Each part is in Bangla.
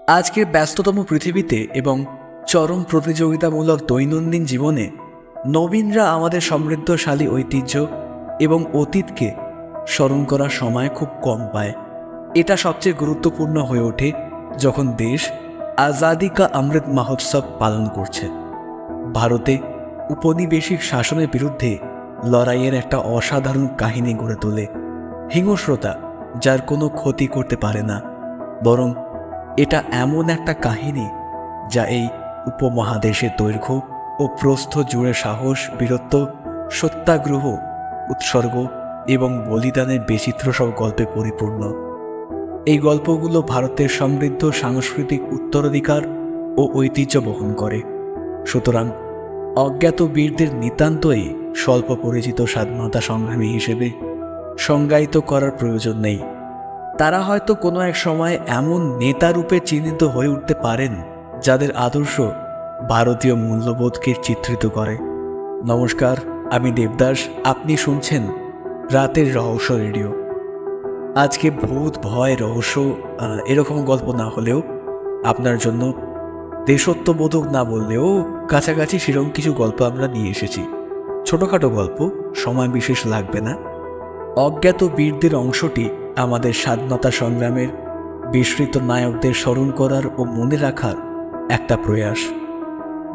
আজকের ব্যস্ততম পৃথিবীতে এবং চরম প্রতিযোগিতামূলক দৈনন্দিন জীবনে নবীনরা আমাদের সমৃদ্ধশালী ঐতিহ্য এবং অতীতকে স্মরণ করার সময় খুব কম পায়। এটা সবচেয়ে গুরুত্বপূর্ণ হয়ে ওঠে যখন দেশ আজাদি কা অমৃত মহোৎসব পালন করছে। ভারতে উপনিবেশিক শাসনের বিরুদ্ধে লড়াইয়ের একটা অসাধারণ কাহিনী গড়ে তোলে হিংস্রতা, যার কোনো ক্ষতি করতে পারে না, বরং এটা এমন একটা কাহিনী যা এই উপমহাদেশের দৈর্ঘ্য ও প্রস্থ জুড়ে সাহস, বীরত্ব, সত্যাগ্রহ, উৎসর্গ এবং বলিদানের বিচিত্র সব গল্পে পরিপূর্ণ। এই গল্পগুলো ভারতের সমৃদ্ধ সাংস্কৃতিক উত্তরাধিকার ও ঐতিহ্য বহন করে। সুতরাং অজ্ঞাত বীরদের নিতান্তই স্বল্প পরিচিত স্বাধীনতা সংগ্রামী হিসেবে সংজ্ঞায়িত করার প্রয়োজন নেই। তারা হয়তো কোনো এক সময় এমন নেতা রূপে চিহ্নিত হয়ে উঠতে পারেন যাদের আদর্শ ভারতীয় মূল্যবোধকে চিত্রিত করে। নমস্কার, আমি দেবদাস, আপনি শুনছেন রাতের রহস্য রেডিও। আজকে ভূত, ভয়, রহস্য এরকম গল্প না হলেও আপনার জন্য দেশত্ববোধক না বললেও কাছাকাছি সেরকম কিছু গল্প আমরা নিয়ে এসেছি। ছোটোখাটো গল্প, সময় বিশেষ লাগবে না। অজ্ঞাত বীরদের অংশটি আমাদের স্বাধীনতা সংগ্রামের বিস্মৃত নায়কদের স্মরণ করার ও মনে রাখার একটা প্রয়াস,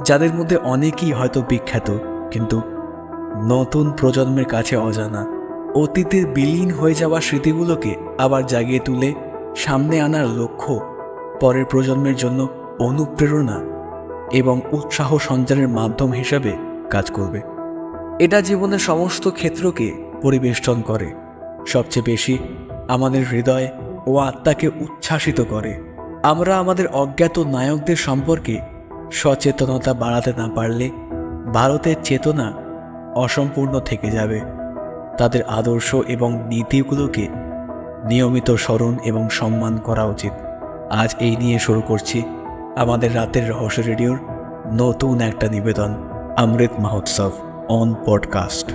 যাদের মধ্যে অনেকেই হয়তো বিখ্যাত কিন্তু নতুন প্রজন্মের কাছে অজানা। অতীতের বিলীন হয়ে যাওয়া স্মৃতিগুলোকে আবার জাগিয়ে তুলে সামনে আনার লক্ষ্য পরের প্রজন্মের জন্য অনুপ্রেরণা এবং উৎসাহ সঞ্চারের মাধ্যম হিসাবে কাজ করবে। এটা জীবনের সমস্ত ক্ষেত্রকে পরিবেষ্টন করে, সবচেয়ে বেশি আমাদের হৃদয় ও আত্মাকে উচ্ছ্বাসিত করে। আমরা আমাদের অজ্ঞাত নায়কদের সম্পর্কে সচেতনতা বাড়াতে না পারলে ভারতের চেতনা অসম্পূর্ণ থেকে যাবে। তাদের আদর্শ এবং নীতিগুলোকে নিয়মিত স্মরণ এবং সম্মান করা উচিত। আজ এই নিয়ে শুরু করছি আমাদের রাতের রহস্য রেডিওর নতুন একটা নিবেদন, অমৃত মহোৎসব অন পডকাস্ট।